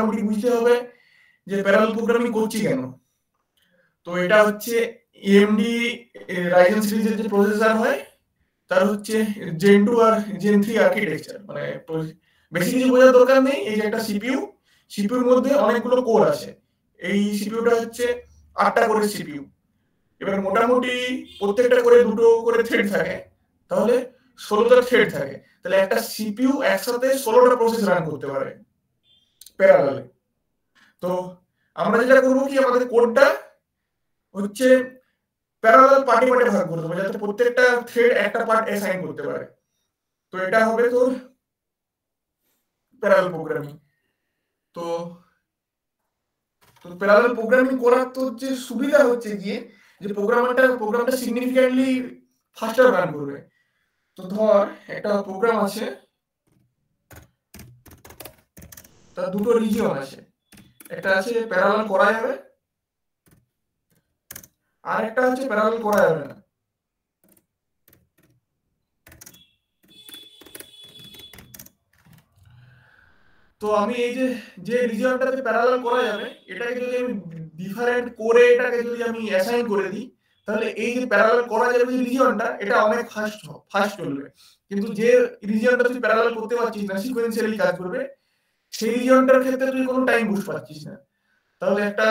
মোটামুটি বুঝতে হবে যে প্যারালাল প্রোগ্রামিং করছি কেন। তো এটা হচ্ছে এএমডি রাইজেন সিরিজের যে প্রসেসর হয় তার হচ্ছে জেন 2 আর জেন 3 আর্কিটেকচার। মানে বেশি কিছু বোঝার দরকার নেই, এই যে একটা সিপিইউর মধ্যে অনেকগুলো কোর আছে। এই সিপিইউটা হচ্ছে 8টা করে সিপিইউ। এবার মোটামুটি প্রত্যেকটা করে 2টো করে থ্রেড থাকে, তাহলে 16টা থ্রেড থাকে। তাহলে একটা সিপিইউ একসাথে 16টা প্রসেস রান করতে পারে প্যারালালে। তো আমরা যেটা করবো কি, আমাদের কোডটা হচ্ছে প্যারালাল পার্টে পার্টে ভাগ করে দেবো, যাতে প্রত্যেকটা থ্রেড একটা পার্ট অ্যাসাইন করতে পারে। তো এটা হবে তোর প্যারালাল প্রোগ্রামিং। তো প্যারালাল প্রোগ্রামিং করার তো যে সুবিধা হচ্ছে গিয়ে যে প্রোগ্রামটা সিগনিফিক্যান্টলি ফাস্টার রান করবে। তো ধর একটা প্রোগ্রাম আছে, তার দুটো রিজিয়ন আছে, একটা আছে প্যারালাল করা যাবে আর একটা হচ্ছে প্যারালাল করা যাবে না। তো আমি এই যে রিজিয়নটাতে প্যারালাল করা যাবে, এটাকে যদি আমি ডিফারেন্ট করে এটাকে যদি আমি অ্যাসাইন করে দিই, তাহলে এই যে প্যারালাল করা যাবে যে রিজিয়নটা, এটা অনেক ফাস্ট চলবে। কিন্তু যে রিজিয়নটা তুই প্যারালাল করতে পারছিস না, সিকোয়েন্সিয়ালি কাজ করবে, সেই রিজিয়নটার ক্ষেত্রে তুই কোনো টাইম বুস্ট পাচ্ছিস না। তাহলে একটা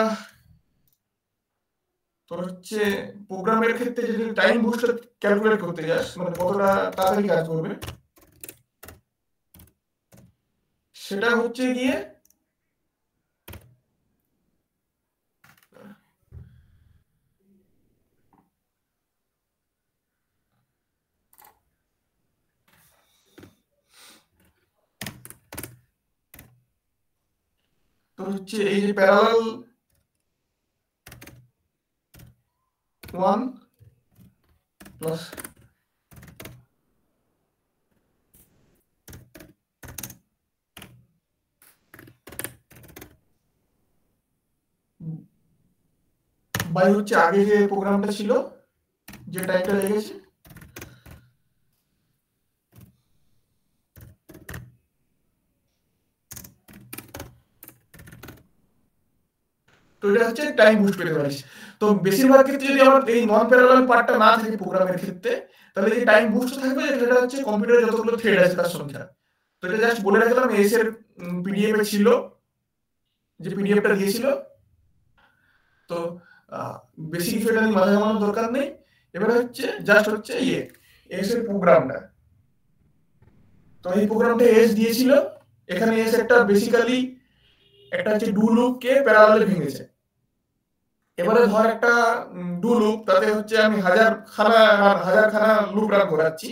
তোর হচ্ছে প্রোগ্রামের ক্ষেত্রে যদি টাইম বুস্ট ক্যালকুলেট করতে যাস, মানে কতটা তাড়াতাড়ি কাজ করবে, সেটা হচ্ছে গিয়ে তোর হচ্ছে এই যে প্যারালাল 1 প্লাস বাই হচ্ছে আগে যে প্রোগ্রামটা ছিল, যে টাইমটা লেগেছে, তো এটা হচ্ছে টাইম বুস্ট পেতে পারিস। তো বেশিরভাগ ক্ষেত্রে যদি আমার এই নন প্যারালাল পার্টটা না থাকে প্রোগ্রামের ক্ষেত্রে, তাহলে যে টাইম বুস্ট থাকবে সেটা হচ্ছে কম্পিউটারে যতগুলো থ্রেড আছে তার সংখ্যা। তো এটা জাস্ট বলে রাখলাম, এস এর পিডিএফ এ ছিল, যে পিডিএফটা দিয়েছিল। তো বেশি কিছু এটা নিয়ে মাথা ঘামানোর দরকার নেই। এবারে হচ্ছে জাস্ট হচ্ছে এস এর প্রোগ্রামটা। তো এই প্রোগ্রামটা এস দিয়েছিল, এখানে এস একটা বেসিক্যালি একটা হচ্ছে ডু লুপ কে প্যারালালে ভেঙেছে। এবারে ধর একটা ডু লুপ, তাতে হচ্ছে আমি হাজার খানা লুপ রান করাচ্ছি।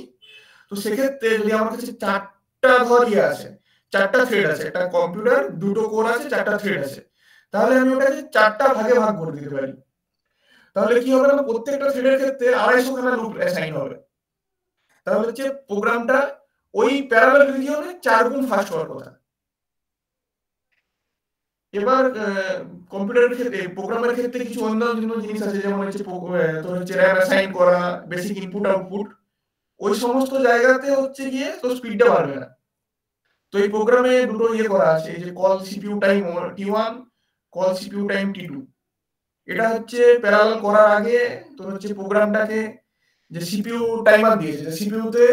তো সেক্ষেত্রে যদি আমার কাছে চারটা ধর আছে, চারটা থ্রেড আছে, একটা কম্পিউটার, দুটো কোর আছে, চারটা থ্রেড আছে, তাহলে আমি ওটাকে চারটা ভাগে ভাগ করে দিতে পারি। তাহলে কি হবে না, প্রত্যেকটা থ্রেডের ক্ষেত্রে 250 খানা লুপ অ্যাসাইন হবে। তাহলে হচ্ছে প্রোগ্রামটা ওই প্যারালাল রিজিয়নে 4 গুণ ফাস্ট হওয়ার কথা। এবার কম্পিউটারের ক্ষেত্রে, প্রোগ্রামের ক্ষেত্রে কিছু অন্যান্য জিনিস আছে, যেমন হচ্ছে তোর হচ্ছে র্যাম অ্যাসাইন করা, বেসিক ইনপুট আউটপুট, ওই সমস্ত জায়গাতে হচ্ছে গিয়ে তো স্পিডটা বাড়বে না। তো এই প্রোগ্রামে দুটো করা আছে, এই যে call CPU time T1, call CPU time T2। এটা হচ্ছে প্যারালাল করার আগে তোর হচ্ছে প্রোগ্রামটাকে যে সিপিইউ টাইমার দিয়েছে, যে সিপিইউতে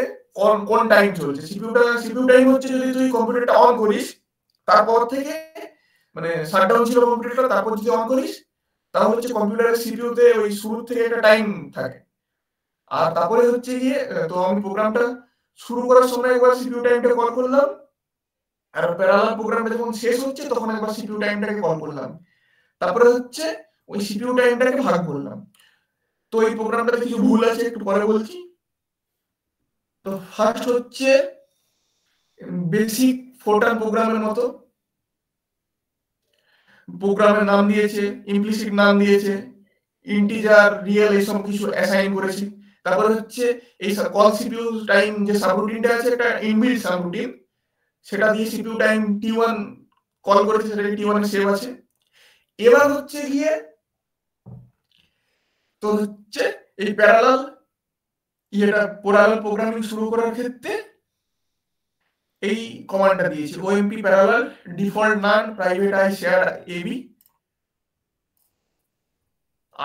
কোন টাইম চলছে, সিপিইউ টাইম হচ্ছে যদি তুই কম্পিউটারটা অন করিস, তারপর থেকে মানে শাটডাউন ছিল কম্পিউটারটা, তারপর যদি অন করিস, তাহলে হচ্ছে কম্পিউটারের সিপিইউতে ওই শুরু থেকে একটা টাইম থাকে। আর তারপরে হচ্ছে গিয়ে তো আমি প্রোগ্রামটা শুরু করার সময় একবার সিপিইউ টাইমটা কল করলাম, আর প্যারালাল প্রোগ্রামটা যখন শেষ হচ্ছে তখন একবার সিপিইউ টাইমটাকে কল করলাম, তারপরে হচ্ছে ওই সিপিইউ টাইমটাকে ভাগ করলাম। তো এই প্রোগ্রামটাতে কিছু ভুল আছে, একটু পরে বলছি। তো ফার্স্ট হচ্ছে বেসিক ফোরটান প্রোগ্রামের মতো প্রোগ্রামের নাম দিয়েছে, ইমপ্লিসিট নাম দিয়েছে, ইন্টিজার, রিয়েল, এইসব কিছু অ্যাসাইন করেছি। তারপরে হচ্ছে এই কল সিপিইউ টাইম যে সাবরুটিনটা আছে, একটা ইনবিল্ট সাবরুটিন, সেটা দিয়ে সিপিইউ টাইম T1 কল করেছে, সেটা T1 এ সেভ আছে। এবার হচ্ছে গিয়ে তো হচ্ছে এই প্যারালাল প্যারালাল প্রোগ্রামিং শুরু করার ক্ষেত্রে এই কমান্ডটা দিয়েছি OMP parallel default none private I share AB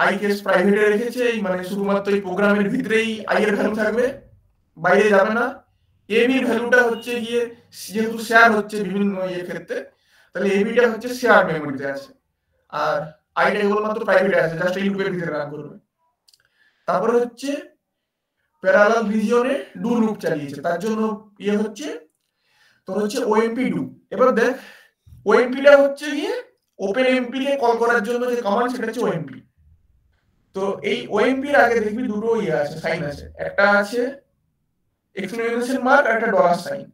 I case প্রাইভেটে রেখেছে মানে শুধুমাত্র এই প্রোগ্রামের ভিতরেই আই এর ভ্যালু থাকবে, বাইরে যাবে না। এবি ভ্যালুটা হচ্ছে গিয়ে যেহেতু শেয়ার হচ্ছে বিভিন্ন ইয়ের ক্ষেত্রে, তাহলে এবিটা হচ্ছে শেয়ার মেমোরিতে আছে, আর আইটা কেবলমাত্র প্রাইভেটে আছে, জাস্ট এই লুপের ভিতরে রান করবে। তারপরে হচ্ছে প্যারালাল রিজিয়নে ডু লুপ চালিয়েছে, তার জন্য ইয়ে হচ্ছে তোর হচ্ছে ওএমপি ডু। এবার দেখ ওএমপিটা হচ্ছে গিয়ে ওপেন এমপি কে কল করার জন্য যে কমান্ড সেটা হচ্ছে ওএমপি। তো এই ওএমপির আগে দেখবি দুটো ইয়ে আছে, সাইন আছে, একটা আছে এক্সক্লেমেশন মার্ক আর একটা ডলার সাইন।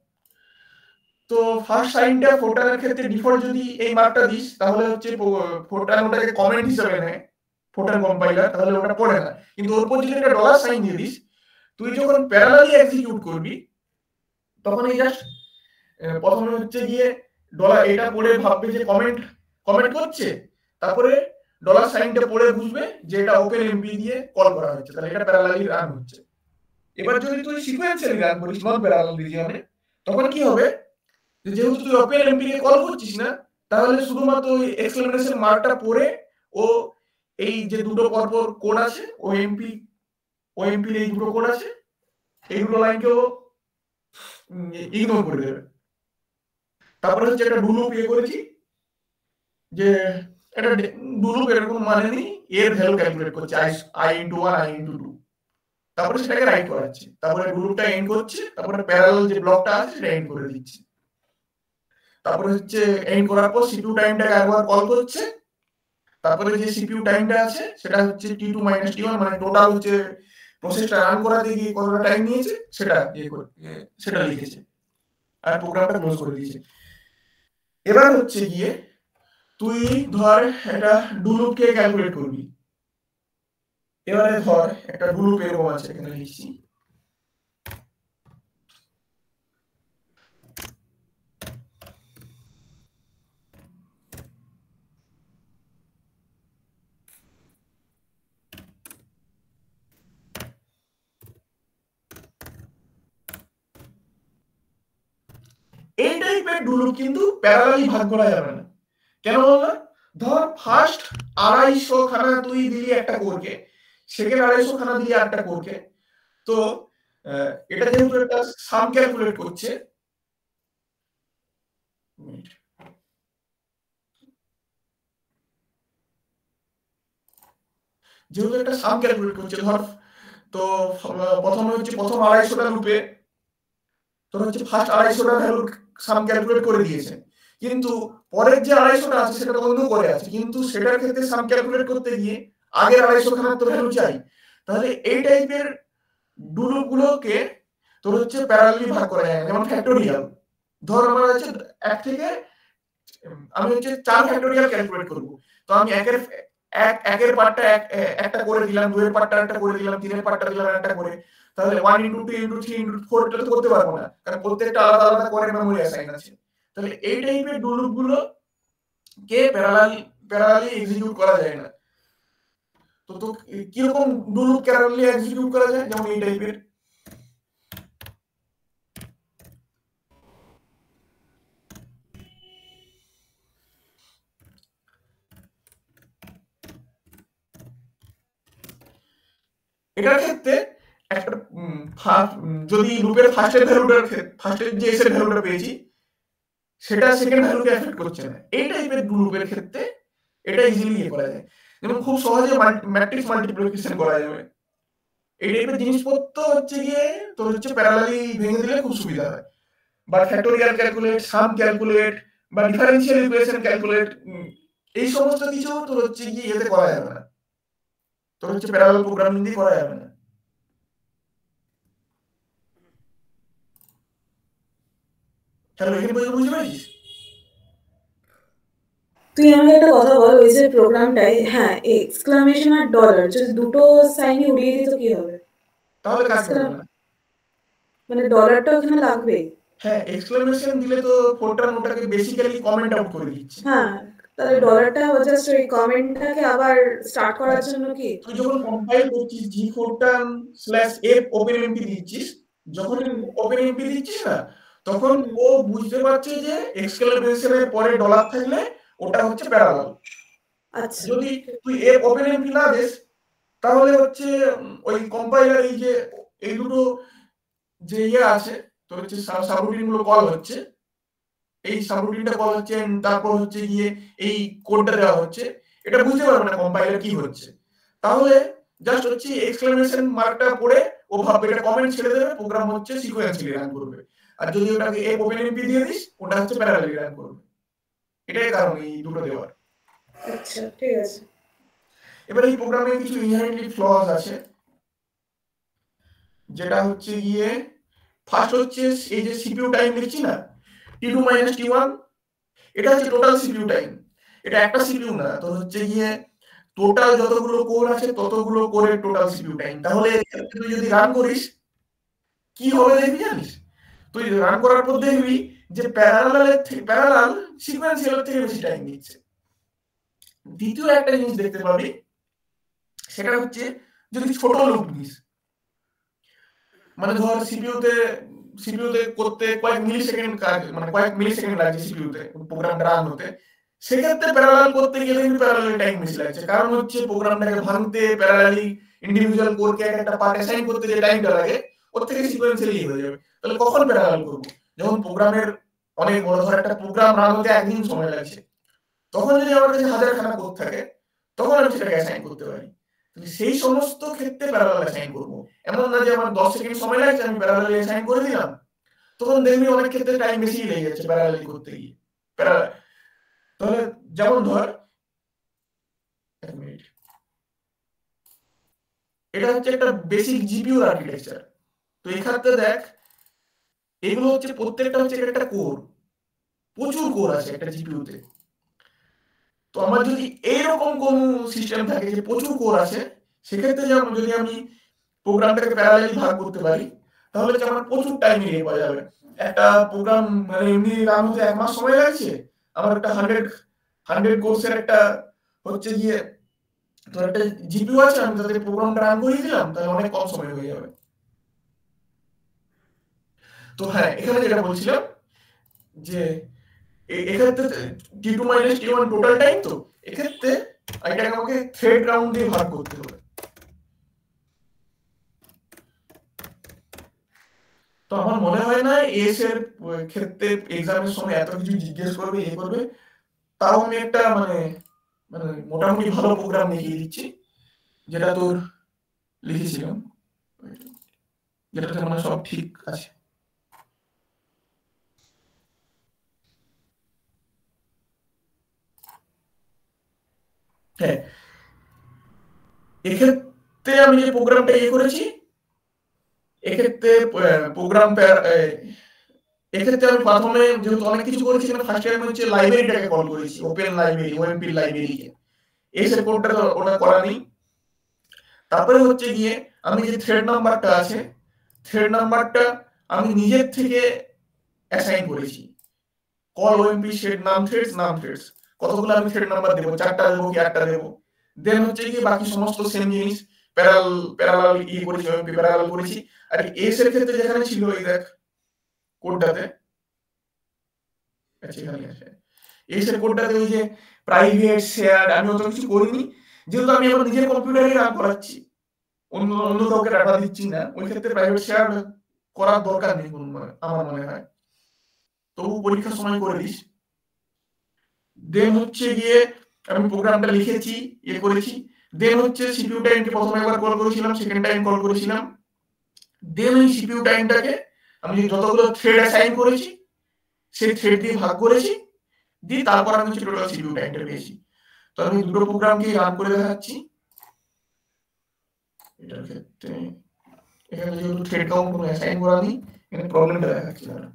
তো ফার্স্ট সাইনটা ফোরটানের ক্ষেত্রে ডিফল্ট যদি এই মার্কটা দিস তাহলে হচ্ছে ফোরটান ওটাকে কমেন্ট হিসেবে নেয়, ফোরটান কম্পাইলার, তাহলে ওটা পড়ে না। কিন্তু ওর উপর যদি একটা ডলার সাইন দিয়ে দিস, তুই যখন প্যারালালি এক্সিকিউট করবি তখন এই জাস্ট প্রথমে হচ্ছে গিয়ে ডলার এটা পড়ে ভাববে যে কমেন্ট কমেন্ট করছে, তারপরে ডলার সাইনটা পড়ে বুঝবে যে এটা ওপেন এমপি দিয়ে কল করা হচ্ছে, তাহলে এটা প্যারালালি রান হচ্ছে। এবার যদি তুই সিকোয়েন্সিয়ালি রান করিস নন প্যারালাল রিজিয়নে, তখন কি হবে, যেহেতু তুই ওপেন এমপি কে কল করছিস না, তাহলে শুধুমাত্র ওই এক্সক্লেমেশন মার্কটা পড়ে ও এই যে দুটো পরপর কোড আছে ওএমপি ওএমপি এই দুটো কোড আছে, এই দুটো লাইনকেও ইগনোর করে দেবে। তারপরে হচ্ছে একটা ডু লুপ ইয়ে করেছি, যে এটা ডু লুপ এর কোনো মানে নেই, এর ভ্যালু ক্যালকুলেট করছে আই ইনটু 1 আই ইনটু 2, তারপরে সেটাকে রাইট করাচ্ছে, তারপরে ডু লুপটা এন্ড করছে, তারপরে প্যারালাল যে ব্লকটা আছে সেটা এন্ড করে দিচ্ছে। তারপরে হচ্ছে এন্ড করার পর সিপিইউ টাইমটাকে একবার কল করছে, তারপরে যে সিপিইউ টাইমটা আছে সেটা হচ্ছে T2 - T1, মানে টোটাল হচ্ছে প্রসেসটা রান করাতে গিয়ে কতটা টাইম নিয়েছে সেটা সেটা লিখেছে, আর প্রোগ্রামটা ক্লোজ করে দিয়েছে। এবার হচ্ছে গিয়ে তুই ধর একটা ডু লুপ কে ক্যালকুলেট করবি। এবারে ধর একটা ডু লুপ এরকম আছে, এখানে লিখছি এই টাইপের ডু লুপ কিন্তু প্যারালালি ভাগ করা যাবে না। কেন বললাম, ধর ফার্স্ট 250 খানা তুই দিলি একটা কোরকে, সেকেন্ড 250 খানা দিলি একটা কোরকে, তো এটা যেহেতু একটা সাম ক্যালকুলেট করছে, যেহেতু একটা সাম ক্যালকুলেট করছে ধর, তো প্রথমে হচ্ছে প্রথম 250টা লুপে তোর হচ্ছে ফার্স্ট 250টা ভ্যালু সাম ক্যালকুলেট করে দিয়েছে, কিন্তু পরের যে 250টা আছে সেটা অন্য করে আছে, কিন্তু সেটার ক্ষেত্রে সাম ক্যালকুলেট করতে গিয়ে আগের 250 খানা তো ভ্যালু চাই। তাহলে এই টাইপের ডু লুপ গুলোকে তোর হচ্ছে প্যারালালি ভাগ করা যায়, যেমন ফ্যাক্টোরিয়াল। ধর আমার হচ্ছে এক থেকে আমি হচ্ছে 4 ফ্যাক্টোরিয়াল ক্যালকুলেট করব, তো আমি একের পার্টটা একটা করে দিলাম, 2 এর পার্টটা একটা করে দিলাম, 3 এর পার্টটা দিলাম একটা করে, তাহলে 1 ইনটু 2 ইনটু 3 ইনটু 4 এটা তো করতে পারবো না, কারণ প্রত্যেকটা আলাদা আলাদা করে মেমোরি অ্যাসাইন আছে। তাহলে এই টাইপের ডু লুপ গুলো কে প্যারালালি এক্সিকিউট করা যায় না। তো কিরকম ডু লুপ প্যারালালি এক্সিকিউট করা যায়, যেমন এই টাইপের এটার ক্ষেত্রে একটা যদি লুপের ফার্স্টের যে এস এর ভ্যালুটা পেয়েছি সেটা সেকেন্ড ভ্যালুকে এফেক্ট করছে না, এই টাইপের লুপের ক্ষেত্রে এটা ইজিলি ইয়ে করা যায়, যেমন খুব সহজে ম্যাট্রিক্স মাল্টিপ্লিকেশন করা যাবে। এই টাইপের জিনিসপত্র হচ্ছে গিয়ে তোর হচ্ছে প্যারালালি ভেঙে দিলে খুব সুবিধা হয়, বা ফ্যাক্টোরিয়াল ক্যালকুলেট, সাম ক্যালকুলেট, বা ডিফারেনশিয়াল ইকুয়েশন ক্যালকুলেট, এই সমস্ত কিছু তোর হচ্ছে গিয়ে এতে করা যাবে না, তোর হচ্ছে প্যারালাল প্রোগ্রামিং দিয়ে করা যাবে না। তাহলে এখানে বুঝতে পারিস? তুই আমাকে একটা কথা বল, ওই যে প্রোগ্রামটাই, হ্যাঁ এক্সক্লামেশন আর ডলার যদি দুটো সাইনই উড়িয়ে দিত কি হবে? তাহলে কাজ করবে না, মানে ডলারটা ওখানে লাগবে। হ্যাঁ এক্সক্লেমেশন দিলে তো ফোরট্রান ওটাকে বেসিক্যালি কমেন্ট আউট করে দিচ্ছে। হ্যাঁ, তাহলে ডলারটা জাস্ট ওই কমেন্টটাকে আবার স্টার্ট করার জন্য কি? তুই যখন কম্পাইল করছিস g4tan/f openmp দিচ্ছিস, যখন ওপেনএমপি দিচ্ছিস না, তখন ও বুঝতে পারছে যে এক্সক্লেমেশনের পরে ডলার থাকলে ওটা হচ্ছে প্যারালাল। আচ্ছা। যদি তুই এর ওপেন এমপি না দিস তাহলে হচ্ছে ওই কম্পাইলার এই দুটো যে আছে তোর হচ্ছে সাবরুটিন গুলো কল হচ্ছে, এই সাবরুটিনটা কল হচ্ছে তারপর হচ্ছে গিয়ে এই কোডটা দেওয়া হচ্ছে, এটা বুঝতে পারবে না কম্পাইলার কি হচ্ছে। তাহলে জাস্ট হচ্ছে এক্সক্লেমেশন মার্কটা পড়ে ও ভাববে এটা কমেন্ট ছেড়ে দেবে, প্রোগ্রাম হচ্ছে সিকোয়েন্সিয়ালি রান করবে। আর যদি ওটাকে এ ওপেন এমপি দিয়ে দিস ওটা হচ্ছে প্যারালালি রান করবে। এটাই কারণ এই দুটো দেওয়ার। আচ্ছা, ঠিক আছে। এবার এই প্রোগ্রামে কিছু ইনহেরেন্টলি ফ্লজ আছে, যেটা হচ্ছে গিয়ে ফার্স্ট হচ্ছে এই যে সিপিইউ টাইম লিখছি না t2 - t1, এটা হচ্ছে টোটাল সিপিইউ টাইম। এটা একটা সিপিইউ না, তো হচ্ছে গিয়ে টোটাল যতগুলো কোর আছে ততগুলো কোরের টোটাল সিপিইউ টাইম। তাহলে তুই যদি রান করিস কি হবে দেখবি জানিস? তুই রান করার পর দেখবি যে প্যারালাল সিকোয়েন্সিয়াল থেকে বেশি টাইম নিচ্ছে। দ্বিতীয় একটা জিনিস দেখতে পাবি, সেটা হচ্ছে যদি ছোট লুপ নিস, মানে ধর সিপিইউতে করতে কয়েক মিলি সেকেন্ড কাজ, মানে কয়েক মিলি সেকেন্ড লাগছে সিপিইউতে প্রোগ্রামটা রান হতে, সেক্ষেত্রে প্যারালাল করতে গেলে কিন্তু প্যারালালি টাইম বেশি লাগছে। কারণ হচ্ছে প্রোগ্রামটাকে ভাঙতে প্যারালালি ইন্ডিভিজুয়াল কোরকে একটা পার্ট অ্যাসাইন করতে যে টাইমটা লাগে ওর থেকে সিকোয়েন্সিয়ালি হয়ে যাবে। তাহলে কখন প্যারালাল করব? যখন প্রোগ্রামের অনেক বড়, ধর একটা প্রোগ্রাম রান হতে একদিন সময় লাগছে, তখন যদি আমার কাছে হাজারখানা কোড থাকে তখন আমি সেটাকে অ্যাসাইন করতে পারি। সেই সমস্ত ক্ষেত্রে প্যারালাল অ্যাসাইন করব। এমন না যে আমার 10 সেকেন্ড সময় লাগছে আমি প্যারালালি অ্যাসাইন করে দিলাম, তখন দেখবি অনেক ক্ষেত্রে টাইম বেশি লেগে যাচ্ছে প্যারালালি করতে গিয়ে। তাহলে যেমন ধর, এক মিনিট, এটা হচ্ছে একটা বেসিক জিপিইউ আর্কিটেকচার। তো এখানে দেখ এগুলো হচ্ছে প্রত্যেকটা হচ্ছে একটা কোর, প্রচুর কোর আছে একটা জিপিইউতে। তো আমার যদি এইরকম কোন সিস্টেম থাকে যে প্রচুর কোর আছে, সেক্ষেত্রে যেমন যদি আমি প্রোগ্রামটাকে প্যারালালি ভাগ করতে পারি তাহলে হচ্ছে আমার প্রচুর টাইম এগিয়ে পাওয়া যাবে। একটা প্রোগ্রাম মানে এমনি রান হতে 1 মাস সময় লাগছে, আমার একটা 100 কোর্সের একটা হচ্ছে গিয়ে তোর একটা জিপিইউ আছে, আমি তাদের প্রোগ্রামটা রান করে দিলাম, তাহলে অনেক কম সময় হয়ে যাবে। তো হ্যাঁ, এখানে যেটা বলছিলাম যে এক্ষেত্রে t2 - t1 টোটাল টাইম, তো এক্ষেত্রে এটাকে আমাকে থ্রেড রাউন্ড দিয়ে ভাগ করতে হবে। তো আমার মনে হয় না এস এর ক্ষেত্রে এক্সামের সময় এত কিছু জিজ্ঞেস করবে, করবে। তাও আমি একটা মানে মানে মোটামুটি ভালো প্রোগ্রাম লিখে দিচ্ছি, যেটা তোর লিখেছিলাম, যেটাতে মানে সব ঠিক আছে। হ্যাঁ, এক্ষেত্রে আমি যে প্রোগ্রামটা করেছি, এক্ষেত্রে প্রোগ্রাম এক্ষেত্রে আমি প্রথমে যেহেতু অনেক কিছু করেছি, ফার্স্টে আমি হচ্ছে লাইব্রেরিটাকে কল করেছি, ওপেন লাইব্রেরি, ওএমপি লাইব্রেরিকে। এস এর কোডটা ওটা করা নেই। তারপরে হচ্ছে গিয়ে আমি যে থ্রেড নাম্বারটা আছে, থ্রেড নাম্বারটা আমি নিজের থেকে অ্যাসাইন করেছি। কল ওএমপি সেট নাম থ্রেডস কতগুলো আমি থ্রেড নাম্বার দেবো, 4টা দেবো কি 8টা দেবো। দেন হচ্ছে গিয়ে বাকি সমস্ত সেম জিনিস প্যারালাল করেছি, ওএমপি প্যারালাল করেছি। আর এস এর ক্ষেত্রে যেখানে ছিল এই দেখ কোডটাতে, আচ্ছা এখানে আছে, এস এর কোডটাতে ওই যে প্রাইভেট শেয়ার আমি অত কিছু করিনি, যেহেতু আমি আমার নিজের কম্পিউটারে রান করাচ্ছি, অন্য কাউকে ডাটা দিচ্ছি না, ওই ক্ষেত্রে প্রাইভেট শেয়ার করার দরকার নেই আমার মনে হয়। তবু পরীক্ষার সময় করে দিস। দেন হচ্ছে গিয়ে আমি প্রোগ্রামটা লিখেছি, করেছি। দেন হচ্ছে সিপিইউ টাইমকে প্রথমে একবার কল করেছিলাম, সেকেন্ড টাইম কল করেছিলাম। দেন ওই সিপিইউ টাইমটাকে আমি যতগুলো থ্রেড অ্যাসাইন করেছি সেই থ্রেড দিয়ে ভাগ করেছি, দিয়ে তারপর আমি হচ্ছে টোটাল সিপিইউ টাইমটা পেয়েছি। তো আমি দুটো প্রোগ্রামকে রান করে দেখাচ্ছি। এটার ক্ষেত্রে এখানে যেহেতু থ্রেড কাউন্ট কোনো অ্যাসাইন করা নেই, এখানে প্রবলেমটা দেখাচ্ছি না।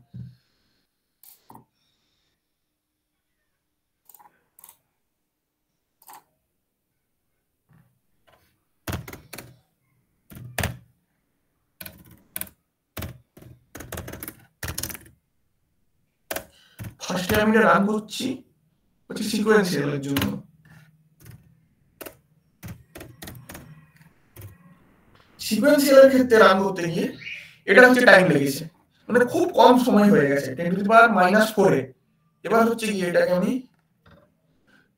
ফার্স্টে আমি এটা রান করছি হচ্ছে সিকোয়েন্সিয়ালের জন্য। সিকোয়েন্সিয়ালের ক্ষেত্রে রান করতে গিয়ে এটা হচ্ছে টাইম লেগেছে। মানে খুব কম সময় হয়ে গেছে 10⁻⁻4 এ। এবার হচ্ছে গিয়ে এটাকে আমি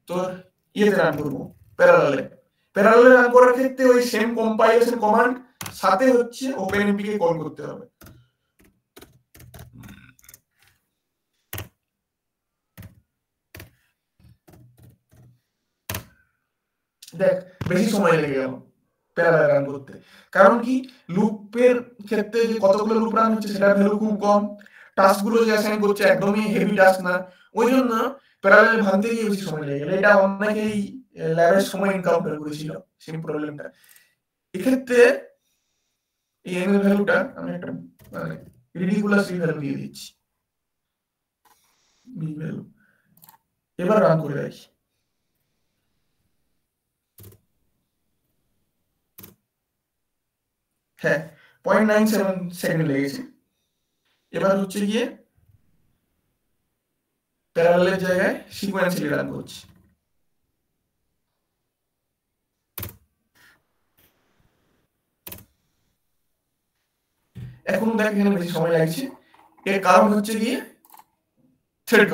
তোর ইয়েতে রান করবো, প্যারালালে রান করার ক্ষেত্রে ওই সেম কম্পাইলেশন কমান্ড সাথে হচ্ছে ওপেনএমপি কে কল করতে হবে। দেখ বেশি সময় লেগে গেল প্যারালাল রান করতে, কারণ কি লুপের ক্ষেত্রে যে কতগুলো লুপ রান হচ্ছে সেটার ভ্যালু খুব কম, টাস্কগুলো যে অ্যাসাইন করছে একদমই হেভি টাস্ক না, ওই জন্য প্যারালাল ভাঙতে গিয়ে বেশি সময় লেগে গেল। এটা অনেকেই ল্যাবের সময় এনকাউন্টার করেছিল সেম প্রবলেমটা। এক্ষেত্রে এই এন এর ভ্যালুটা আমি একটা মানে রিডিকুলাসলি ভ্যালু দিয়ে দিচ্ছি, বি ভ্যালু। এবার রান করে দেখি। হ্যাঁ 0.97 সেকেন্ড লেগেছে। এবার হচ্ছে গিয়ে প্যারালালের জায়গায় সিকোয়েন্সিয়ালি রান করছি। এখন দেখ এখানে বেশি সময় লাগছে, এর কারণ হচ্ছে গিয়ে থ্রেড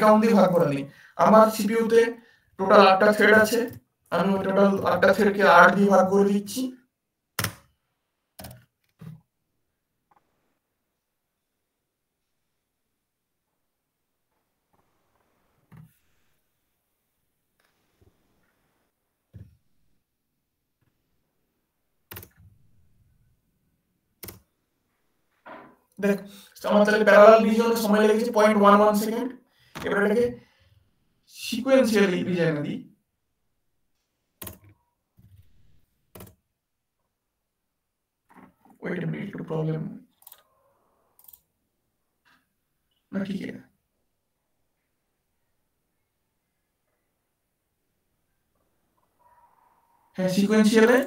কাউন্ট দিয়ে ভাগ করা নেই। আমার সিপিইউতে টোটাল 8টা থ্রেড আছে, আমি ওই টোটাল 8টা থ্রেডকে 8 দিয়ে ভাগ করে দিচ্ছি। দেখ আমার তাহলে প্যারালাল রিজিয়নে সময় লেগেছে 0.11 সেকেন্ড। এবার এটাকে সিকোয়েন্সিয়ালি রিজিয়নে দিই। Wait a minute two problem ना ठीक है। হ্যাঁ সিকোয়েন্সিয়ালে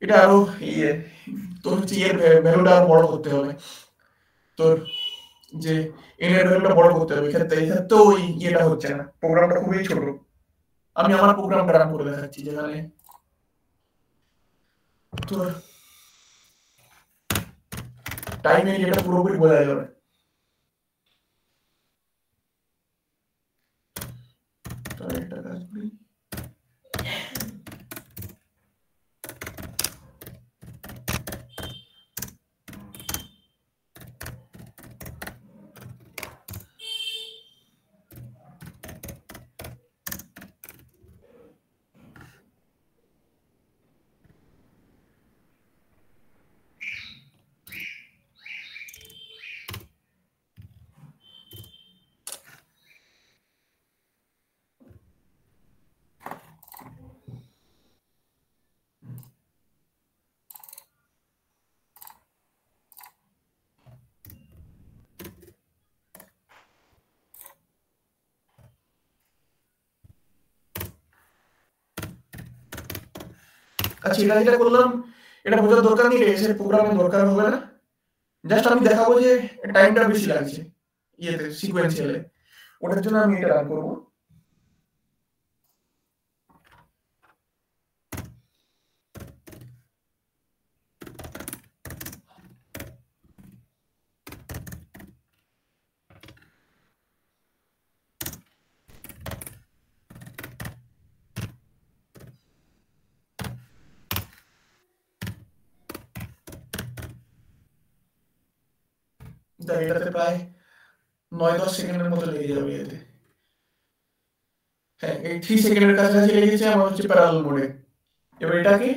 এটা আরো ইয়ে তোর হচ্ছে এর ভ্যালুটা আরো বড় করতে হবে, তোর যে এন এর ভ্যালুটা বড় করতে হবে। এক্ষেত্রে ওই ইয়েটা হচ্ছে না, প্রোগ্রামটা খুবই ছোট। আমি আমার প্রোগ্রামটা রান করে দেখাচ্ছি, যেখানে তোর টাইম এরিয়াটা পুরোপুরি বোঝা যাবে। তাহলে একটা কাজ করি, আচ্ছা এটা যেটা করলাম এটা বোঝার দরকার নেই, এসে প্রোগ্রামের দরকার হবে না। জাস্ট আমি দেখাবো যে টাইমটা বেশি লাগছে ইয়েতে সিকোয়েন্সিয়ালে, ওটার জন্য আমি এটা রান করবো। দেখ এটাতে প্রায় 9-10 সেকেন্ডের মতো লেগে যাবে এতে। হ্যাঁ এই 3 সেকেন্ডের কাছাকাছি লেগেছে আমার হচ্ছে প্যারালাল মোডে। এবার এটাকে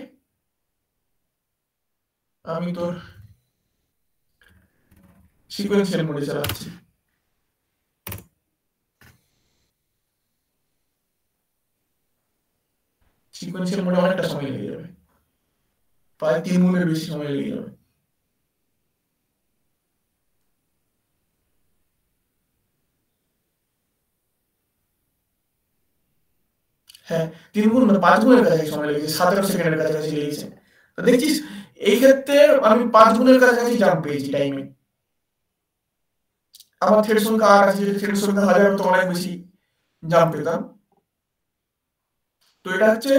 আমি তোর সিকোয়েন্সিয়াল মোডে চালাচ্ছি। সিকোয়েন্সিয়াল মোডে অনেকটা সময় লেগে যাবে, প্রায় 3 গুণের বেশি সময় লেগে যাবে। হ্যাঁ 3 গুণ না 5 গুণের কাছাকাছি সময় লেগেছে, 17 সেকেন্ডের কাছাকাছি লেগেছে। তো দেখছিস এই ক্ষেত্রে আমি 5 গুণের কাছাকাছি জাম্প পেয়েছি টাইমে। আমার থ্রেড সংখ্যা 8 আছে, যদি থ্রেড সংখ্যা 1000 হতো অনেক বেশি জাম্প পেতাম। তো এটা হচ্ছে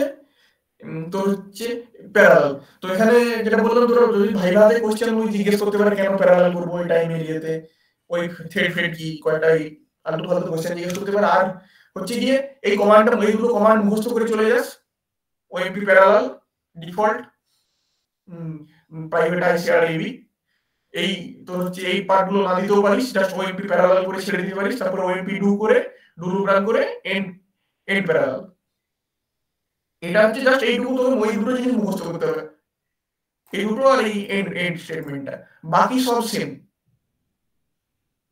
তো হচ্ছে প্যারালাল। তো এখানে যেটা বললাম ধরো যদি ভাইভাতে কোয়েশ্চেন ওই জিজ্ঞেস করতে পারে কেন প্যারালাল করবো ওই টাইম এরিয়াতে, ওই থ্রেড ফ্রেড কি কয়টা আলতু ফালতু কোয়েশ্চেন জিজ্ঞেস করতে পারে। আর হচ্ছে গিয়ে এই কমান্ডটা এই দুটো কমান্ড মুখস্থ করে চলে যাস, OMP parallel default private ICR AB, এই তো হচ্ছে এই পার্টগুলো না দিতেও পারিস, জাস্ট ওএমপি প্যারালাল করে ছেড়ে দিতে পারিস, তারপর ওএমপি ডু করে ডু লুপ রান করে এন্ড এন্ড প্যারালাল। এটা হচ্ছে জাস্ট এইটুকু তোকে ওই দুটো জিনিস মুখস্থ করতে হবে, এই দুটো আর এই এন্ড এন্ড স্টেটমেন্টটা, বাকি সব সেম।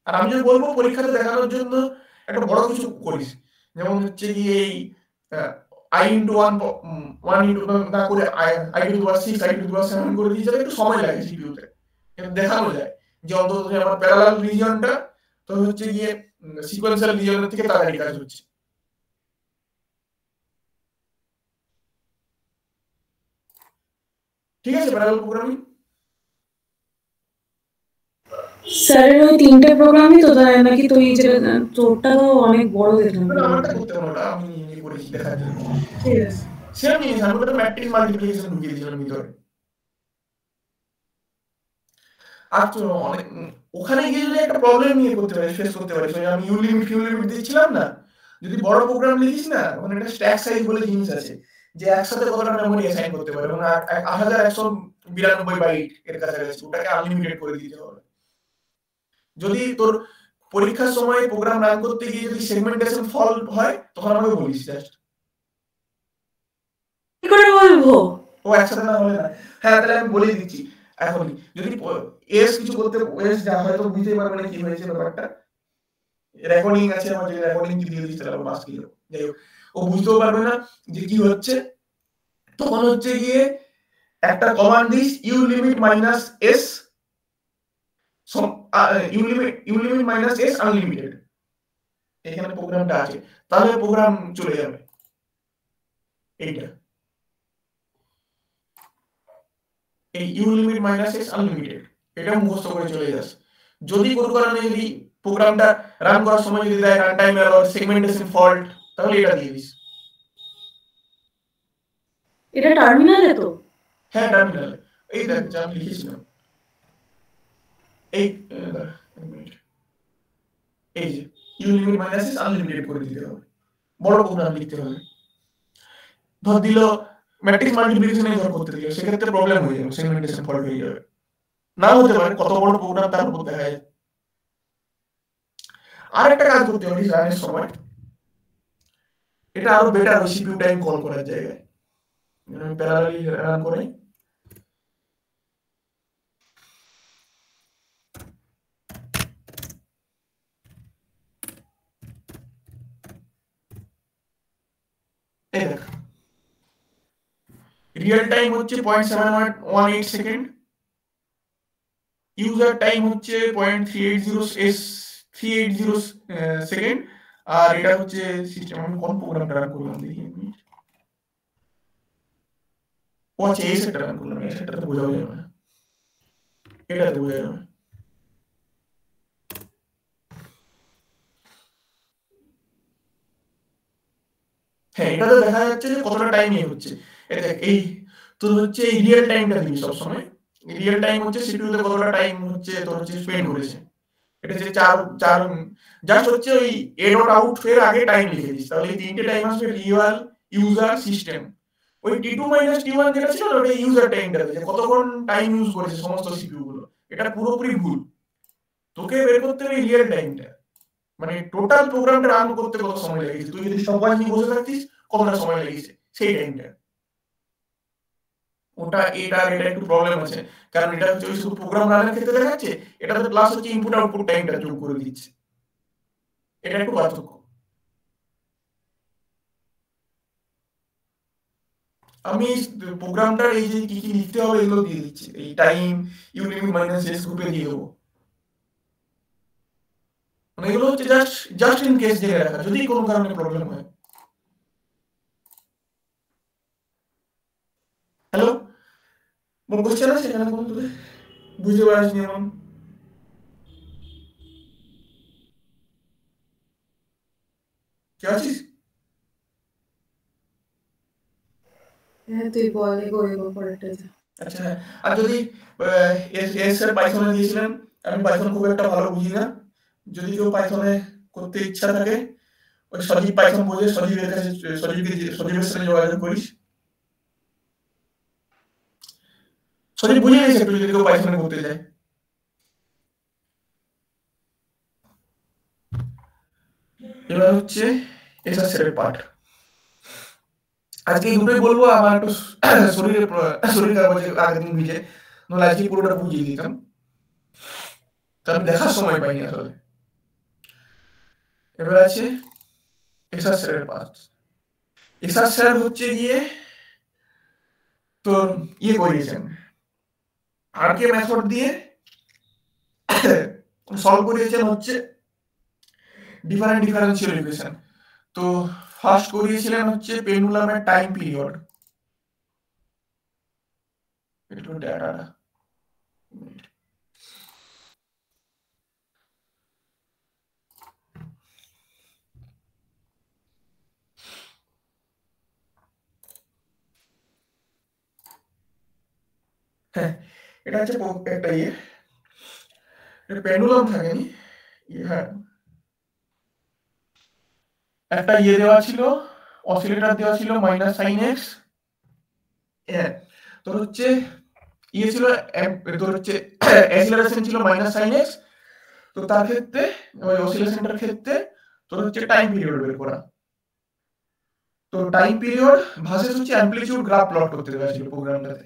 আর আমি যদি বলবো পরীক্ষাতে দেখানোর জন্য একটা বড় কিছু করিস, যেমন হচ্ছে কি এই I into one one into না করে I to power six I to power seven করে দিয়ে যাবে, একটু সময় লাগে সিপিইউতে, কিন্তু দেখানো যায় যে অন্তত আমার প্যারালাল রিজিয়নটা তো হচ্ছে গিয়ে সিকোয়েন্সিয়াল রিজিয়নের থেকে তাড়াতাড়ি কাজ হচ্ছে। ঠিক আছে প্যারালাল প্রোগ্রামিং। স্যারের ওই 3টে প্রোগ্রামই তো তাই নাকি? তো এই যে তোরটা তো অনেক বড় দেখলাম। আমারটা করতে হবে ওটা আমি করেছি দেখার জন্য। ঠিক আছে। সেম জিনিস আমি ওটা ম্যাট্রিক্স মাল্টিপ্লিকেশন ঢুকিয়ে দিয়েছিলাম ভিতরে। আর তো অনেক ওখানে গিয়ে যদি একটা প্রবলেম নিয়ে করতে পারিস, ফেস করতে পারিস, আমি ইউ লিমিট ফিউ লিমিট দিচ্ছিলাম না, যদি বড় প্রোগ্রাম লিখিস না ওখানে একটা স্ট্যাক সাইজ বলে জিনিস আছে যে একসাথে কতটা মেমোরি অ্যাসাইন করতে পারে, মানে 8192 বাইট এর কাছাকাছি, ওটাকে আনলিমিটেড করে দিতে হবে। যদি তোর পরীক্ষার সময় প্রোগ্রাম রান করতে গিয়ে যদি সেগমেন্টেশন ফল্ট হয় তখন আমাকে বলিস জাস্ট। কি করে বলবো? ও একসাথে না হলে না, হ্যাঁ তাহলে আমি বলে দিচ্ছি এখনই। যদি এস কিছু করতে এস যা হয়তো বুঝতে পারবে না কি হয়েছে ব্যাপারটা, রেকর্ডিং আছে আমার, যদি রেকর্ডিং কি দিয়ে দিস তাহলে বাস কি যাই হোক, ও বুঝতেও পারবে না যে কি হচ্ছে, তখন হচ্ছে গিয়ে একটা কমান্ড দিস U limit minus S U limit minus S unlimited, এখানে প্রোগ্রামটা আছে, তাহলে প্রোগ্রাম চলে যাবে। এইটা এই U limit minus S unlimited, এটা মুখস্থ করে চলে যাস। যদি কোনো কারণে যদি প্রোগ্রামটা রান করার সময় যদি দেয় run time error segmentation fault, তাহলে এটা দিয়ে দিস। এটা টার্মিনালে তো? হ্যাঁ টার্মিনালে, এই দেখ যা আমি লিখেছিলাম, এই এই যে U limit minus S unlimited করে দিতে হবে, বড় প্রোগ্রাম লিখতে হবে। ধর দিল ম্যাট্রিক্স মাল্টিপ্লিকেশনে ধর করতে দিল, সেক্ষেত্রে প্রবলেম হয়ে যাবে, সেগমেন্টেশন ফল্ট হয়ে যাবে, নাও হতে পারে কত বড় প্রোগ্রাম তার উপর দেখা যায়। আর একটা কাজ করতে পারিস রানের সময়, এটা আরো বেটার হয় সিপিইউ টাইম কল করার জায়গায়, আমি প্যারালালি রান করাই। এই দেখ রিয়েল টাইম হচ্ছে 0.718 সেকেন্ড, ইউজার টাইম হচ্ছে 0.380 সেকেন্ড, আর এটা হচ্ছে সিস্টেম। আমি কোন প্রোগ্রামটা রান করলাম দেখি, ও আচ্ছা এই সেটটা রান করলাম, এই সেটটা তো বোঝা যাবে না, এটাতে বোঝা যাবে। হ্যাঁ এটাতে দেখা যাচ্ছে যে কতটা টাইম ইয়ে হচ্ছে, এটা দেখ এই তোর হচ্ছে এই রিয়েল টাইমটা দিবি সবসময়, রিয়েল টাইম হচ্ছে সিপিইউতে কতটা টাইম হচ্ছে তোর হচ্ছে স্পেন্ড করেছে, এটা যে চার চার জাস্ট হচ্ছে ওই এ ডট আউট এর আগে টাইম লিখে দিস, তাহলে এই তিনটে টাইম আসবে রিয়েল ইউজার সিস্টেম। ওই টি টু মাইনাস টি ওয়ান যেটা ছিল ওটা ইউজার টাইমটা যে কতক্ষণ টাইম ইউজ করেছে সমস্ত সিপিইউ গুলো, এটা পুরোপুরি ভুল, তোকে বের করতে হবে রিয়েল টাইমটা, মানে টোটাল প্রোগ্রামটা রান করতে কত সময় লেগেছে, তুই যদি সব কাজ নিয়ে বসে থাকতিস কতটা সময় লেগেছে সেই টাইমটা, ওটা এটা একটু প্রবলেম আছে, কারণ এটা হচ্ছে ওই শুধু প্রোগ্রাম রানের ক্ষেত্রে দেখাচ্ছে, এটাতে প্লাস হচ্ছে ইনপুট আউটপুট টাইমটা যোগ করে দিচ্ছে, এটা একটু পার্থক্য। আমি প্রোগ্রামটার এই যে কি কি লিখতে হবে এগুলো দিয়ে দিচ্ছি, এই time U limit minus S গ্রুপে দিয়ে দেবো, মানে এগুলো হচ্ছে জাস্ট জাস্ট ইন কেস জেনে রাখা যদি কোনো কারণে প্রবলেম হয়। হ্যালো, কোনো কোশ্চেন আছে এখানে কোনো তোদের বুঝতে পারিস নি এমন? কে আছিস? হ্যাঁ তুই বল, এগো পরেরটা যা। আচ্ছা হ্যাঁ, আর যদি এস এর পাইথনে দিয়েছিলেন, আমি পাইথন খুব একটা ভালো বুঝি না, যদি কেউ পাইথনে করতে ইচ্ছা থাকে ওই সজীব পাইথন বোঝে, সজীবের কাছে সজীবের সাথে যোগাযোগ করিস। সজীব বুঝিয়ে দিয়েছে একটু, যদি কেউ পাইথনে করতে যায়। এবার হচ্ছে এসআর এর পার্ট। আজকে এই দুটোই বলবো, আমার একটু শরীর খারাপ হয়েছে আগের দিন ভিজে, নাহলে আজকে পুরোটা বুঝিয়ে দিতাম, তা আমি দেখার সময় পাইনি আসলে। এবার আছে এসআর এর পার্ট। এসআর হচ্ছে গিয়ে তোর করিয়েছেন আরকে মেথড দিয়ে সলভ করিয়েছেন হচ্ছে ডিফারেন্সিয়াল ইকুয়েশন। তো ফার্স্ট করিয়েছিলেন হচ্ছে পেন্ডুলামের টাইম পিরিয়ড। একটু ডাটাটা হ্যাঁ, এটা হচ্ছে একটা এটা পেন্ডুলাম থাকেনি, হ্যাঁ একটা দেওয়া ছিল, অসিলেটর দেওয়া ছিল মাইনাস সাইন এক্স। হ্যাঁ, তোর হচ্ছে ছিল তোর হচ্ছে অ্যাক্সিলারেশন ছিল মাইনাস সাইন এক্স। তো তার ক্ষেত্রে ওই অসিলেশনটার ক্ষেত্রে তোর হচ্ছে টাইম পিরিয়ড বের করা। তো টাইম পিরিয়ড ভার্সেস হচ্ছে অ্যামপ্লিটিউড গ্রাফ প্লট করতে দেওয়া ছিল প্রোগ্রামটাতে।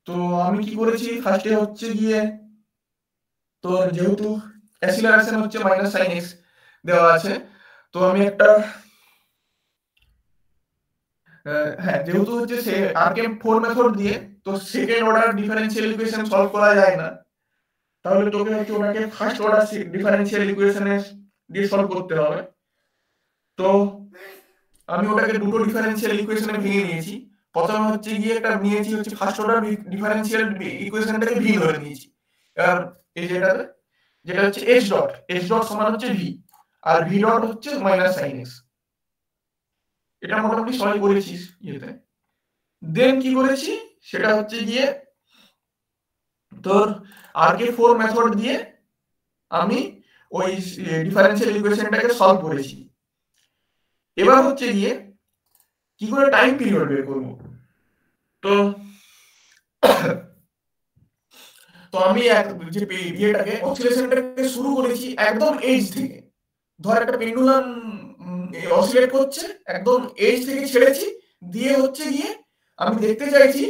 তো আমি কি করেছি, ফার্স্টে হচ্ছে গিয়ে তোর যেহেতু অ্যাক্সিলারেশন হচ্ছে মাইনাস সাইন এক্স দেওয়া আছে, তো আমি একটা হ্যাঁ যেহেতু হচ্ছে সে আরকে4 মেথড দিয়ে তো second order differential equation solve করা যায় না, তাহলে তোকে হচ্ছে ওটাকে ফার্স্ট অর্ডার ডিফারেনশিয়াল ইকুয়েশনে দিয়ে সলভ করতে হবে। তো আমি ওটাকে দুটো ডিফারেনশিয়াল ইকুয়েশনে ভেঙে নিয়েছি। প্রথমে হচ্ছে গিয়ে একটা নিয়েছি হচ্ছে ফার্স্ট অর্ডার ডিফারেনশিয়াল ইকুয়েশনটাকে ভি ধরে নিয়েছি। আর এই যেটা হচ্ছে এইচ ডট সমান হচ্ছে ভি, আর ভি ডট হচ্ছে মাইনাস সাইন এক্স। এটা মোটামুটি সবাই করেছিস ইয়েতে। দেন কি করেছি সেটা হচ্ছে গিয়ে তোর আরকে4 মেথড দিয়ে আমি ওই ডিফারেনশিয়াল ইকুয়েশনটাকে সলভ করেছি। এবার হচ্ছে গিয়ে কি করে টাইম পিরিয়ড বের করব। তো তো আমি যে ইয়েটাকে অসিলেশনটাকে শুরু করেছি একদম এজ থেকে। ধর একটা পেন্ডুলাম অসিলেট করছে, একদম এজ থেকে ছেড়েছি, দিয়ে হচ্ছে গিয়ে আমি দেখতে চাইছি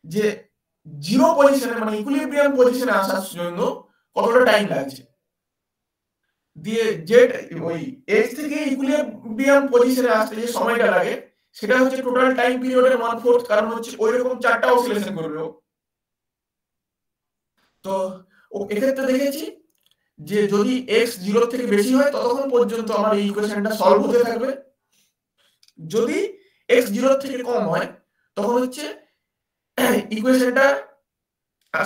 যে জিরো পজিশনে মানে ইকুইলিব্রিয়াম পজিশনে আসার জন্য কতটা টাইম লাগছে। দিয়ে যে ওই এজ থেকে ইকুইলিব্রিয়াম পজিশনে আসতে যে সময়টা লাগে সেটা হচ্ছে টোটাল টাইম পিরিয়ডের 1/4, কারণ হচ্ছে ওই রকম 4টা অসিলেশন করবে। তো এক্ষেত্রে দেখেছি যে যদি x 0 থেকে বেশি হয় ততক্ষণ পর্যন্ত আমার এই ইকুয়েশনটা সলভ হতে থাকবে। যদি x 0 থেকে কম হয় তখন হচ্ছে ইকুয়েশনটা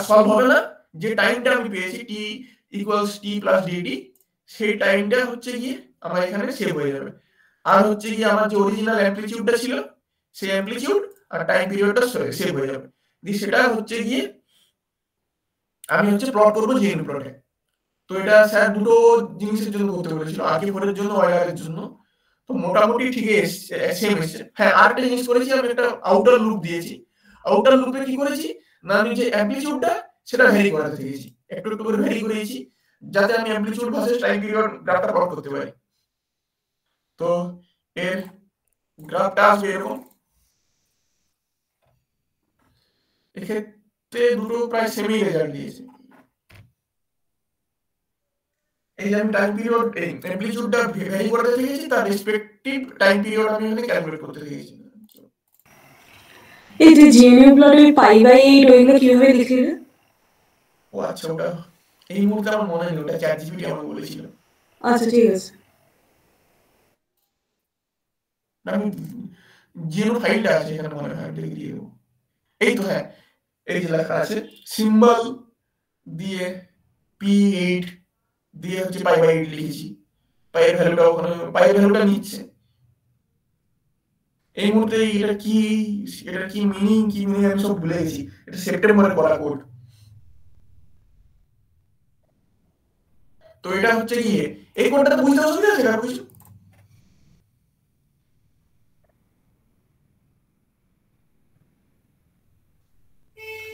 সলভ হবে না। যে টাইমটা আমি পেয়েছি t = t + dt, সেই টাইমটা হচ্ছে গিয়ে আমার এখানে সেভ হয়ে যাবে। আর হচ্ছে গিয়ে আমার যে অরিজিনাল অ্যামপ্লিটিউডটা ছিল সেই অ্যামপ্লিটিউড আর টাইম পিরিয়ডটা সেভ হয়ে যাবে। দিয়ে সেটা হচ্ছে গিয়ে আমি হচ্ছে প্লট করব জিএনইউ প্লটে। তো এটা স্যার দুটো জিনিসের জন্য করতে বলেছিল, আরকে4 এর জন্য, ওয়্যারের জন্য। তো মোটামুটি ঠিকই এসছে, সেম এসছে। হ্যাঁ আরেকটা জিনিস করেছি, আমি একটা আউটার লুপ দিয়েছি। আউটার লুপে কি করেছি না, আমি যে অ্যামপ্লিটিউডটা সেটা ভ্যারি করাতে দিয়েছি, একটু একটু করে ভ্যারি করেছি যাতে আমি অ্যামপ্লিটিউড ভার্সেস টাইম পিরিয়ড গ্রাফটা প্লট করতে পারি। তো এর গ্রাফটা আসবে এরকম। এক্ষেত্রে দুটো প্রায় সেমই রেজাল্ট দিয়েছে। এই যে আমি টাইম পিরিয়ড এই অ্যামপ্লিটিউডটা ভ্যারি করতে শিখেছি, তার রেসপেক্টিভ টাইম পিরিয়ড আমি এখানে ক্যালকুলেট করতে শিখেছি। এই যে জিএনইউ প্লটের π/8 ওইগুলো কিভাবে লিখলি রে? ও আচ্ছা, ওটা এই মুহূর্তে আমার মনে নেই, ওটা চ্যাট জিপিটি আমাকে বলেছিল। আচ্ছা ঠিক আছে। আমি জিএনইউ ফাইলটা আছে এখানে, মনে হয় লিখে দিয়ে দেবো। এই তো হ্যাঁ, এই যে লেখা আছে সিম্বল দিয়ে p8 দিয়ে হচ্ছে π/8 লিখেছি। পাইয়ের ভ্যালুটা ওখানে পাইয়ের ভ্যালুটা নিচ্ছে। এই মুহূর্তে এটা কি মিনিং আমি সব ভুলে গেছি। এটা সেপ্টেম্বরে করা কোড। তো এটা হচ্ছে গিয়ে এই কোডটা বুঝতে অসুবিধা আছে কারো কিছু?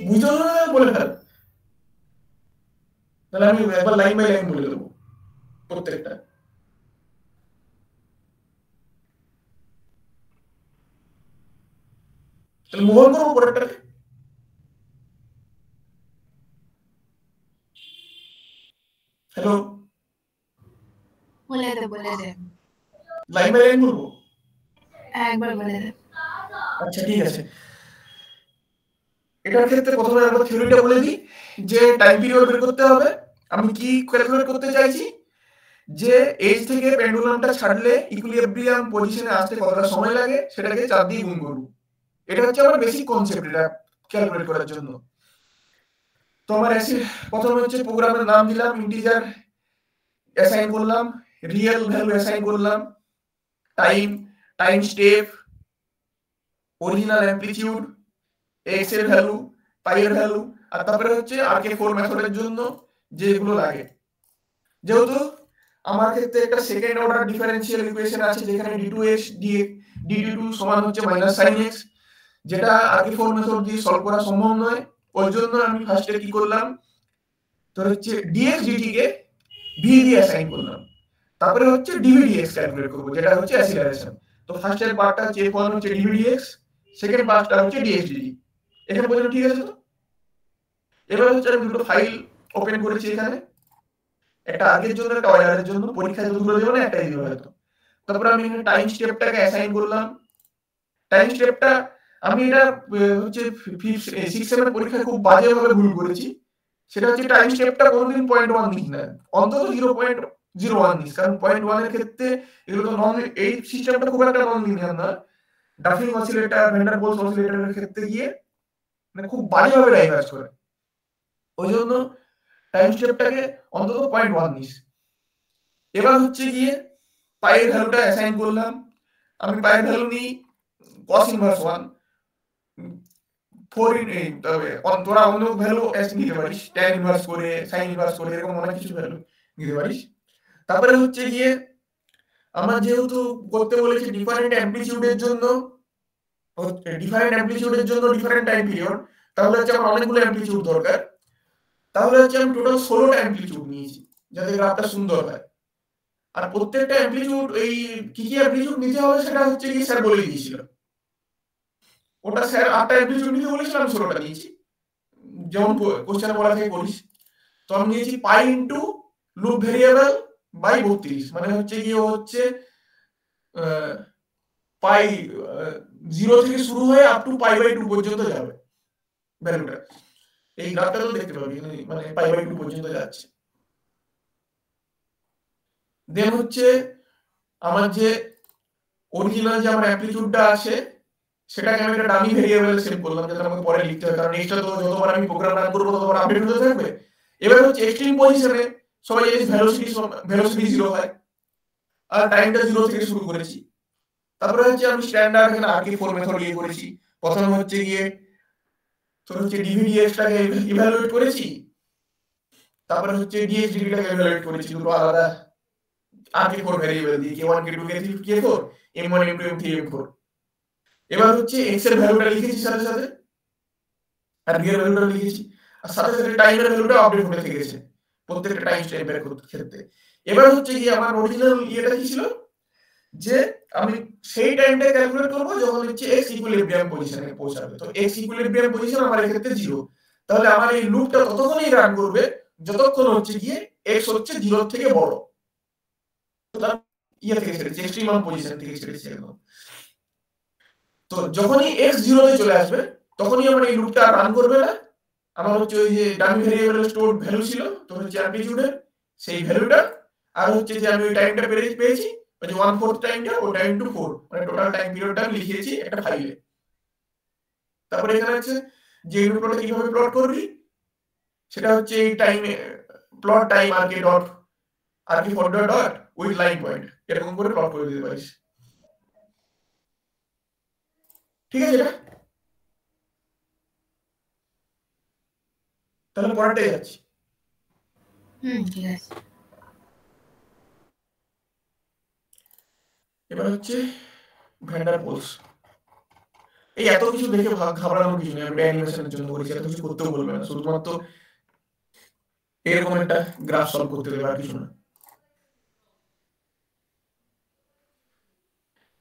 বুঝতে অসুবিধা বলে ফেল, তাহলে আমি একবার লাইন বাই লাইন বলে দেবো প্রত্যেকটা। তাহলে মুভ অন করবো পরেরটাকে। হ্যালো, বলে দে লাইন বাই লাইন বলবো? একবার বলে দে। আচ্ছা ঠিক আছে। এটার ক্ষেত্রে প্রথমে আমরা থিওরিটা বলে দিই যে টাইম পিরিয়ড বের করতে হবে। আমি কি ক্যালকুলেট করতে চাইছি যে এজ থেকে পেন্ডুলামটা ছাড়লে ইকুইলিব্রিয়াম পজিশনে আসতে কতটা সময় লাগে সেটাকে 4 দিয়ে গুণ করব। এটা হচ্ছে আমার বেসিক কনসেপ্ট এটা ক্যালকুলেট করার জন্য। তো আমার প্রথমে হচ্ছে প্রোগ্রামের নাম দিলাম, ইন্টিজার অ্যাসাইন করলাম, রিয়েল ভ্যালু অ্যাসাইন করলাম, time step, original amplitude, x এর ভ্যালু, পাই এর ভ্যালু, আর তারপরে হচ্ছে RK4 মেথডের জন্য যেগুলো লাগে। যেহেতু আমার ক্ষেত্রে একটা সেকেন্ড অর্ডার ডিফারেন্সিয়াল ইকুয়েশন আছে যেখানে d2x dt2 সমান হচ্ছে sin x, যেটা RK4 মেথড দিয়ে সলভ করা সম্ভব নয়। ওই জন্য আমি ফার্স্টে কি করলাম, তো হচ্ছে dx dt কে v দিয়ে অ্যাসাইন করলাম, তারপরে হচ্ছে dvdx ক্যালকুলেট করব যেটা হচ্ছে অ্যাসিলারেশন। তো ফার্স্টের পার্টটা হচ্ছে f1 হচ্ছে dvdx, সেকেন্ড পার্টটা হচ্ছে dx dt। এখানে পর্যন্ত ঠিক আছে তো? এবার হচ্ছে আমি দুটো ফাইল ওপেন করেছি এখানে, একটা আগের জন্য একটা অর্ডারের জন্য, পরীক্ষায় দুটো দেবো না একটাই দিবে হয়তো। তারপর আমি এখানে টাইম স্টেপটাকে অ্যাসাইন করলাম। টাইম স্টেপটা আমি এটা হচ্ছে 6-7 পরীক্ষায় খুব বাজেভাবে ভুল করেছি। সেটা হচ্ছে টাইম স্টেপটা কোনোদিন 0.1 নিস না, অন্তত 0.01 নিস, কারণ 0.1 এর ক্ষেত্রে এগুলো তো এই সিস্টেমটা খুব একটা নন লিনিয়ার না। ডাফিং অসিলেটর, ভ্যান্ডারবোল্ট অসিলেটরের ক্ষেত্রে গিয়ে মানে খুব বাজেভাবে ডাইভার্জ করে। ওই জন্য টাইম স্টেপটাকে অন্তত 0.1 নিস। এবার হচ্ছে গিয়ে পাইয়ের ভ্যালুটা অ্যাসাইন করলাম। আমি পাইয়ের ভ্যালু নিই cos ইনভার্স 1, 4 তবে তোরা অন্য ভ্যালু নিতে পারিস, tan ইনভার্স করে, sin ইনভার্স করে, এরকম অনেক কিছু ভ্যালু নিতে পারিস। তারপরে হচ্ছে গিয়ে আমার যেহেতু করতে বলেছি ডিফারেন্ট অ্যামপ্লিটিউডের জন্য ডিফারেন্ট টাইম পিরিয়ড, তাহলে হচ্ছে আমার অনেকগুলো অ্যামপ্লিটিউড দরকার। তাহলে হচ্ছে আমি টোটাল 16টা অ্যামপ্লিটিউড নিয়েছি যাতে গ্রাফটা সুন্দর হয়। আর প্রত্যেকটা অ্যামপ্লিটিউড এই কি অ্যামপ্লিটিউড নিতে হবে সেটা হচ্ছে কি স্যার বলে দিয়েছিল। ওটা স্যার 8টা অ্যামপ্লিটিউড নিতে বলেছিল, আমি 16টা নিয়েছি, যেমন কোশ্চেনে বলা থাকে করিস। তো আমি নিয়েছি pi into loop variable by 32, মানে হচ্ছে গিয়ে হচ্ছে পাই 0 থেকে শুরু হয়ে আপ টু π/2 পর্যন্ত যাবে ভ্যালুটা। এই গ্রাফটা তো দেখতে পাবি, মানে π/2 পর্যন্ত যাচ্ছে। দেন হচ্ছে আমার যে অরিজিনাল যে আমার অ্যামপ্লিটিউডটা আছে সেটাকে আমি একটা ডামি ভেরিয়েবলে সেভ করলাম যাতে আমাকে পরে লিখতে হয়, কারণ এক্সট্রা তো যতবার আমি প্রোগ্রাম রান করবো ততবার আপডেট হতে থাকবে। এবার হচ্ছে এক্সট্রিম পজিশনে সবাই জানিস ভেলোসিটি 0 হয়, আর টাইমটা 0 থেকে শুরু করেছি। তারপরে হচ্ছে আমি স্ট্যান্ডার্ড এখানে RK4 মেথড ইয়ে করেছি। প্রথমে হচ্ছে গিয়ে তোর হচ্ছে dvdx টাকে ইভ্যালুয়েট করেছি, তারপরে হচ্ছে dx dt টাকে ইভ্যালুয়েট করেছি দুটো আলাদা RK4 ভেরিয়েবল দিয়ে, k1 k2 k3 k4, m1 m2 m3 m4। এবার হচ্ছে x এর ভ্যালুটা লিখেছি সাথে সাথে, আর v এর ভ্যালুটা লিখেছি, আর সাথে সাথে টাইমের ভ্যালুটা আপডেট হতে থেকেছে প্রত্যেকটা টাইম স্টেপ বের করতে ক্ষেত্রে। এবার হচ্ছে কি আমার অরিজিনাল ইয়েটা কি ছিল যে আমি সেই টাইমটা ক্যালকুলেট করব যখন হচ্ছে x ইকুইলিব্রিয়াম পজিশনে পৌঁছাবে। তো x ইকুইলিব্রিয়াম পজিশন আমার এক্ষেত্রে 0, তাহলে আমার এই লুপটা ততক্ষণই রান করবে যতক্ষণ হচ্ছে গিয়ে x হচ্ছে 0 থেকে বড়। ইয়ে থেকে ছেড়েছি, এক্সট্রিমাম পজিশন থেকে ছেড়েছি একদম। তো যখনই x 0 তে চলে আসবে তখনই আমার এই লুপটা রান করবে না। আমার হচ্ছে ওই যে ডামি ভেরিয়েবলের স্টোরড ভ্যালু ছিল তো হচ্ছে অ্যামপ্লিটিউডের সেই ভ্যালুটা, আর হচ্ছে যে আমি ওই টাইমটা পেয়েছি ওই যে 1/4 টাইমটা, ওটা ইনটু 4, মানে টোটাল টাইম পিরিয়ডটা আমি লিখিয়েছি একটা ফাইলে। তারপরে এখানে আছে যে এই লুপটা কিভাবে প্লট করবি সেটা হচ্ছে এই টাইমে plot time RK4 dot with line point এরকম করে প্লট করে দিতে পারিস। ঠিক আছে এটা? তাহলে পরেরটাই যাচ্ছি। ঠিক আছে। এবার হচ্ছে ভ্যান্ডার পোলস। এই এত কিছু দেখে ঘাবড়ানোর কিছু নেই, আমি অ্যানিমেশনের জন্য করেছি, এত কিছু করতেও বলবে না, শুধুমাত্র এরকম একটা গ্রাফ সলভ করতে দেবে, আর কিছু না।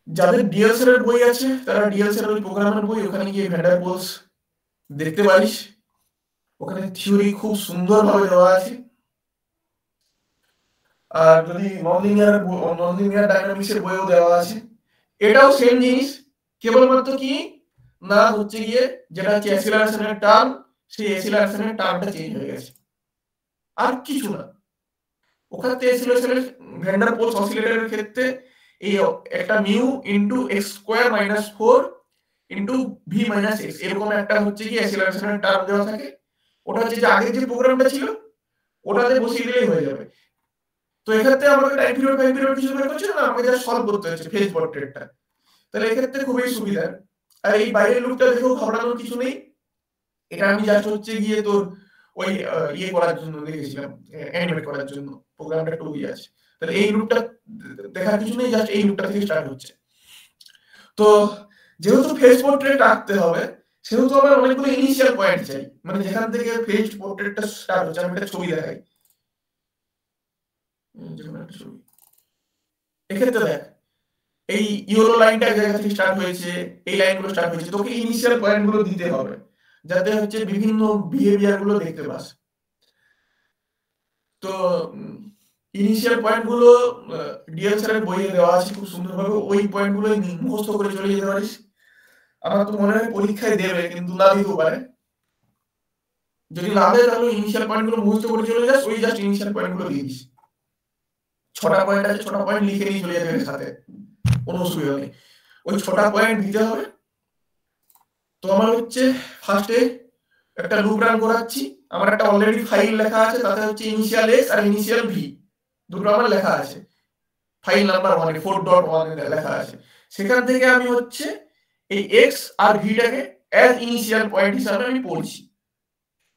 যাদের ডিএলসএল এর বই আছে তারা ডিএলসএল এর প্রোগ্রামের বই, ওখানে গিয়ে ভ্যান্ডার পোলস দেখতে পারিস। ওখানে থিওরি খুব সুন্দরভাবে দেওয়া আছে। আর যদি ননলিনিয়ার ডাইনামিক্সের বইও দেওয়া আছে, এটাও সেম জিনিস, কেবলমাত্র কি না হচ্ছে গিয়ে যেটা হচ্ছে অ্যাসিলারেশনের টার্ম, সেই অ্যাসিলারেশনের টার্মটা চেঞ্জ হয়ে গেছে, আর কিছু না। ওখানে অ্যাসিলারেশনের ভ্যান্ডার পোলস অসিলেটরের ক্ষেত্রে এই একটা mu into x square minus 4 into V minus x, এরকম একটা হচ্ছে কি অ্যাসিলারেশনের টার্ম দেওয়া থাকে। ওটা হচ্ছে যে আগের যে প্রোগ্রামটা ছিল ওটাতে বসিয়ে দিলেই হয়ে যাবে। তো এক্ষেত্রে আমাকে টাইম পিরিয়ড কিছু বের করছে না, আমাকে যা সলভ করতে হচ্ছে ফেজ পোর্ট্রেটটা। তাহলে এক্ষেত্রে খুবই সুবিধা। আর এই বাইরের লুকটা দেখেও ঘাবড়ানোর কিছু নেই। এটা আমি জাস্ট হচ্ছে গিয়ে তোর ওই ইয়ে করার জন্য লিখেছিলাম, অ্যানিমেট করার জন্য প্রোগ্রামটা একটু ইয়ে আছে। তাহলে এই লুকটা দেখার কিছু নেই, জাস্ট এই লুকটা থেকে স্টার্ট হচ্ছে। তো যেহেতু ফেজ পোর্ট্রেট আঁকতে হবে, সেহেতু আমার অনেকগুলো ইনিশিয়াল পয়েন্ট চাই, মানে যেখান থেকে ফেজ পোর্ট্রেটটা স্টার্ট হচ্ছে। আমি একটা ছবি দেখাই, যেমন একটা ছবি। এক্ষেত্রে দেখ, এই ইয়েলো লাইনটা এক জায়গা থেকে স্টার্ট হয়েছে, এই লাইনগুলো স্টার্ট হয়েছে, তোকে ইনিশিয়াল পয়েন্টগুলো দিতে হবে যাতে হচ্ছে বিভিন্ন বিহেভিয়ার গুলো দেখতে পাস। তো ইনিশিয়াল পয়েন্টগুলো ডিএলসআর এর বইয়ে দেওয়া আছে খুব সুন্দরভাবে, ওই পয়েন্টগুলো মুখস্থ করে চলে যেতে পারিস। আমার তো মনে হয় পরীক্ষায় দেবে, কিন্তু না দিতেও পারে। যদি না দেয় তাহলে ইনিশিয়াল পয়েন্টগুলো মুখস্থ করে চলে যাস, ওই জাস্ট ইনিশিয়াল পয়েন্টগুলো দিয়ে দিস। 6টা পয়েন্ট আছে, 6টা পয়েন্ট লিখে নিয়ে চলে যাবে সাথে, কোনো অসুবিধা নেই। ওই 6টা পয়েন্ট দিতে হবে। তো আমার হচ্ছে ফার্স্টে একটা লুপ রান করাচ্ছি। আমার একটা অলরেডি ফাইল লেখা আছে, তাতে হচ্ছে ইনিশিয়াল এক্স আর ইনিশিয়াল ভি দুটো আমার লেখা আছে। ফাইল নাম্বার 1 4.1 লেখা আছে। সেখান থেকে আমি হচ্ছে এই এক্স আর ভিটাকে অ্যাজ ইনিশিয়াল পয়েন্ট হিসাবে আমি পড়ছি।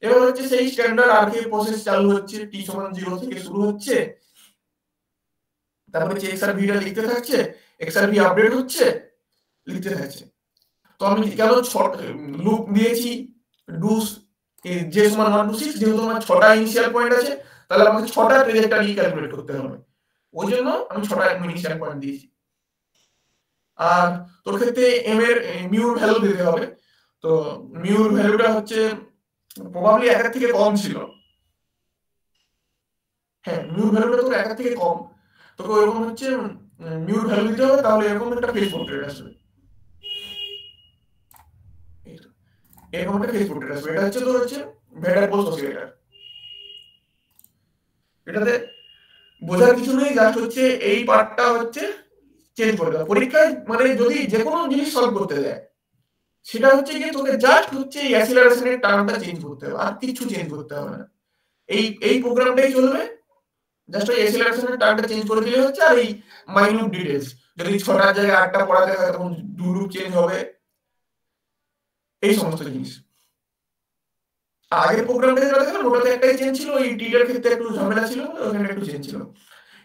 এবার হচ্ছে সেই স্ট্যান্ডার্ড আরকে প্রসেস চালু হচ্ছে, টি সমান 0 থেকে শুরু হচ্ছে। তারপরে হচ্ছে এক্স আর ভিটা লিখতে থাকছে, এক্স আর ভি আপডেট হচ্ছে, লিখতে থাকছে। তো আমি কেন লুপ দিয়েছি ডু যে সমান 1 to 6, যেহেতু আমার 6টা ইনিশিয়াল পয়েন্ট আছে, তাহলে আমাকে 6টা ট্রেজেক্টরি ক্যালকুলেট করতে হবে। ওই জন্য আমি 6টা ইনিশিয়াল পয়েন্ট দিয়েছি। আর তোর ক্ষেত্রে এম এর মিউর ভ্যালু দিতে হবে। তো মিউর ভ্যালুটা হচ্ছে প্রবাবলি 1 থেকে কম ছিল। হ্যাঁ, মিউর ভ্যালুটা তোর 1 থেকে কম। তোকে ওরকম হচ্ছে মিউর ভ্যালু দিতে হবে, তাহলে এরকম একটা ফেজ পোর্ট্রেট আসবে। এরকম একটা ফেজ পোর্ট্রেট আসবে। এটা হচ্ছে তোর হচ্ছে ভ্যান্ডার পোলস অসিলেটর। এটাতে বোঝার কিছু নেই, জাস্ট হচ্ছে এই পার্টটা হচ্ছে চেঞ্জ করে দেওয়া। পরীক্ষায় মানে যদি যে কোনো জিনিস সলভ করতে দেয়, সেটা হচ্ছে গিয়ে তোকে জাস্ট হচ্ছে এই অ্যাসিলারেশনের টার্মটা চেঞ্জ করতে হবে, আর কিছু চেঞ্জ করতে হবে না। এই প্রোগ্রামটাই চলবে, জাস্ট ওই অ্যাসিলারেশনের টার্মটা চেঞ্জ করে দিলে হচ্ছে। আর এই মাইনিউট ডিটেইলস, যদি 6টার জায়গায় 8টা পড়াতে হয় তখন 2 লুপ চেঞ্জ হবে, এই সমস্ত জিনিস। আগের প্রোগ্রামটা যেটা দেখলাম ওটাতে একটাই চেঞ্জ ছিল, এই টিটার ক্ষেত্রে একটু ঝামেলা ছিল, ওখানে একটু চেঞ্জ ছিল।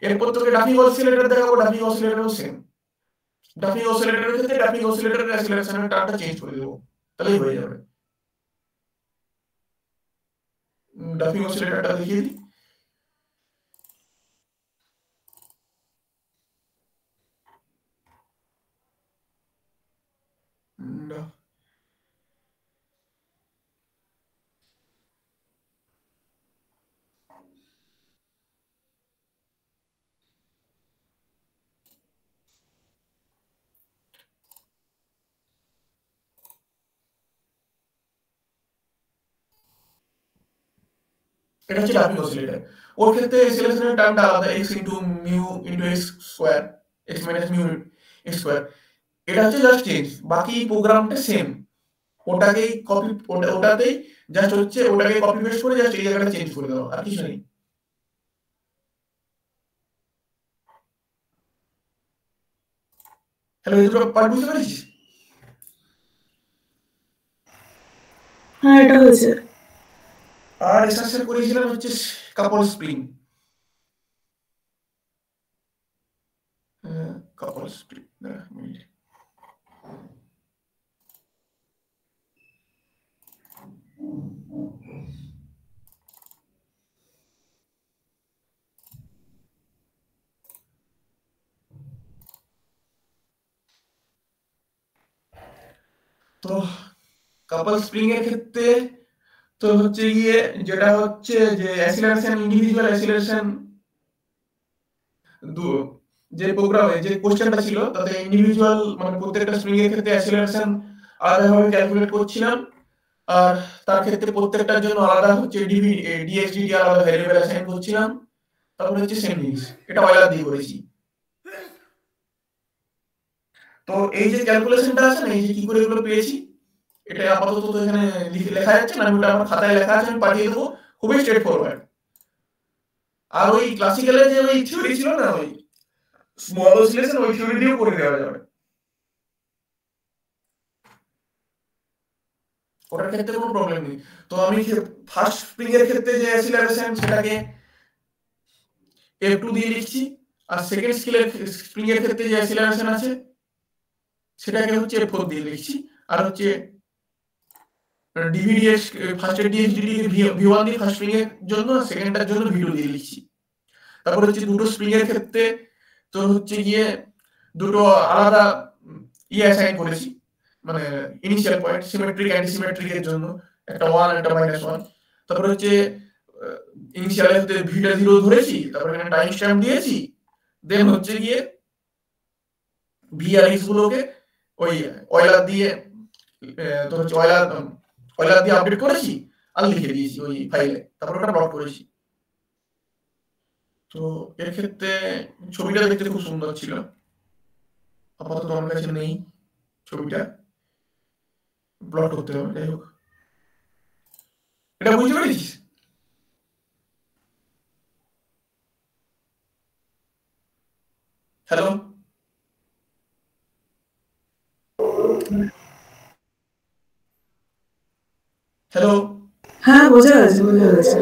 এরপর তোকে ডাফিং অসিলেটর দেখাবো, ডাফিং অসিলেটরও সেম। ডাফিং অসিলেটরের ক্ষেত্রে ডাফিং অসিলেটরের অ্যাসিলারেশনের টার্মটা চেঞ্জ করে দেবো, তাহলেই হয়ে যাবে। ডাফিং অসিলেটরটা দেখিয়ে দিই। ডা- এটা হচ্ছে ডাফিং অসিলেটর। ওর ক্ষেত্রে অ্যাসিলারেশনের টার্মটা আলাদা, x into mu into x square, x minus mu x square. এটা হচ্ছে জাস্ট চেঞ্জ, বাকি প্রোগ্রামটা সেম। ওটাকেই কপি, ওটাতেই জাস্ট হচ্ছে ওটাকে কপি পেস্ট করে জাস্ট এই জায়গাটা চেঞ্জ করে দাও, আর কিছু নেই। হ্যালো, এই দুটো পার্ট বুঝতে পেরেছিস? হ্যাঁ এটা হয়েছে। আর এসআরসি করেছিলাম হচ্ছে কাপল স্প্রিং। কাপল স্প্রিং তো কাপল স্প্রিং এর ক্ষেত্রে তো হচ্ছে গিয়ে যেটা হচ্ছে যে অ্যাসিলারেশন, ইন্ডিভিজুয়াল অ্যাসিলারেশন, যে প্রোগ্রামে যে কোশ্চেনটা ছিল তাতে ইন্ডিভিজুয়াল মানে প্রত্যেকটা স্প্রিং এর ক্ষেত্রে অ্যাসিলারেশন আলাদাভাবে ক্যালকুলেট করছিলাম, আর তার ক্ষেত্রে প্রত্যেকটার জন্য আলাদা হচ্ছে ডিএসডিডি আলাদা ভ্যারিয়েবল অ্যাসাইন করছিলাম। তারপরে হচ্ছে সেম জিনিস, এটা অয়লার দিয়ে করেছি। তো এই যে ক্যালকুলেশনটা আছে না, এই যে কি করে এগুলো পেয়েছি, এটা আপাতত তো এখানে লেখা যাচ্ছে না, আমি ওটা আমার খাতায় লেখা আছে, আমি পাঠিয়ে দেবো, খুবই স্ট্রেট ফরওয়ার্ড। আর ওই ক্লাসিক্যালে যে ওই থিওরি ছিল না, ওই স্মল অসিলেশন, ওই থিওরি দিয়েও করে দেওয়া যাবে, ওটার ক্ষেত্রে কোনো প্রবলেম নেই। তো আমি ফার্স্ট স্প্রিং এর ক্ষেত্রে যে অ্যাসিলারেশন সেটাকে F2 দিয়ে লিখছি, আর সেকেন্ড স্প্রিং এর ক্ষেত্রে যে অ্যাসিলারেশন আছে সেটাকে হচ্ছে F4 দিয়ে লিখছি, আর হচ্ছে ডিভিডিএস ফার্স্টের ডিএসডিডি V1 দিয়ে ফার্স্ট স্প্রিং এর জন্য, সেকেন্ডটার জন্য V2 দিয়ে লিখছি। তারপর হচ্ছে দুটো স্প্রিং এর ক্ষেত্রে তো হচ্ছে গিয়ে দুটো আলাদা অ্যাসাইন করেছি, মানে initial point symmetric anti symmetric এর জন্য, একটা 1 একটা -1। তারপর হচ্ছে ইনিশিয়াল এর ক্ষেত্রে ভিটা 0 ধরেছি, তারপর এখানে টাইম স্ট্যাম্প দিয়েছি, দেন হচ্ছে গিয়ে ভি আর এক্স গুলোকে ওই অয়লার দিয়ে তো হচ্ছে অয়লার দিয়ে আপডেট করেছি আর লিখে দিয়েছি ওই ফাইলে, তারপর ওটা প্লট করেছি। তো এর ক্ষেত্রে ছবিটা দেখতে খুব সুন্দর ছিল, আপাতত আমার কাছে নেই ছবিটা, প্লট করতে হবে। যাই হোক, এটা বুঝতে পেরেছিস? হ্যালো হ্যালো হ্যাঁ বোঝা গেছে, বোঝা গেছে।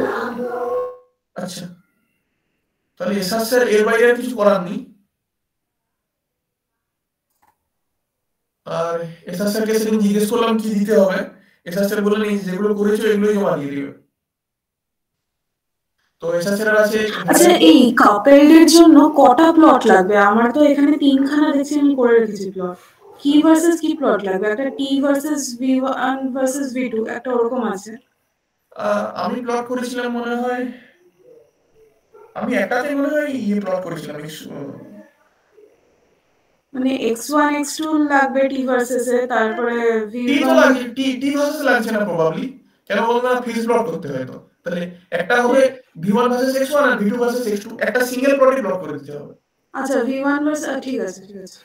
আচ্ছা, তাহলে এসআর স্যার এর বাইরে আর কিছু করার নেই। আর এসআর স্যারকে সেদিন জিজ্ঞেস করলাম কি দিতে হবে, এসআর স্যার বললেন এই যেগুলো করেছো এগুলোই জমা দিয়ে দিবে। তো এসআর স্যার আছে। আচ্ছা এই কাপেলডের জন্য কটা প্লট লাগবে? আমার তো এখানে 3খানা দেখছি আমি করে রেখেছি প্লট। কি ভার্সেস কি প্লট লাগবে? একটা টি ভার্সেস V1 ভার্সেস V2 একটা ওরকম আছে। আমি প্লট করেছিলাম মনে হয়, আমি একটাতে মনে হয় প্লট করেছিলাম, মানে x1 x2 লাগবে টি ভার্সেস এ, তারপরে টি তো V1 লাগছে, টি ভার্সেস লাগছে না প্রবাবলি, কেন বলতো না, ফিজ প্লট করতে হয়। তো তাহলে একটা হবে V1 ভার্সেস x1 আর V2 ভার্সেস x2, একটা সিঙ্গেল প্লটে প্লট করে দিতে হবে। আচ্ছা V1 ভার্সেস, ঠিক আছে ঠিক আছে।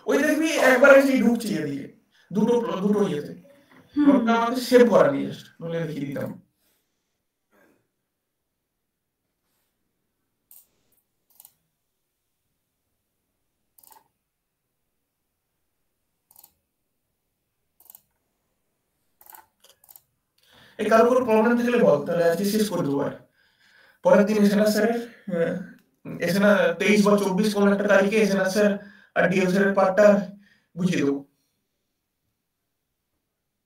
ওই দেখবি একবার এসে ঢুকছে এদিকে দুটো দুটো ইয়েতে, প্লটটা আমাকে সেভ করা নিয়ে জাস্ট নলে দেখিয়ে দিতাম। এই কারো কোনো প্রবলেম থাকলে বল, তাহলে আজকে শেষ করে দেবো। আর পরের দিন এসএনা স্যারের এসএনা 23 বা 24 কোন একটা তারিখে এসএনা স্যার আর ডিএল স্যারের পার্টটা বুঝিয়ে দেবো।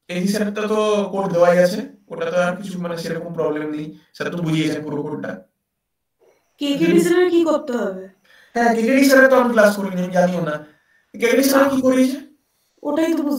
এই স্যারটা তো কোড দেওয়াই আছে, ওটা তো আর কিছু মানে সেরকম প্রবলেম নেই, স্যার তো বুঝিয়েছেন পুরো কোডটা। কেকেডি স্যারের কি করতে হবে? হ্যাঁ, কেকেডি স্যারের তো আমি ক্লাস করিনি, আমি জানিও না কেকেডি স্যার কি করিয়েছে। ওটাই তো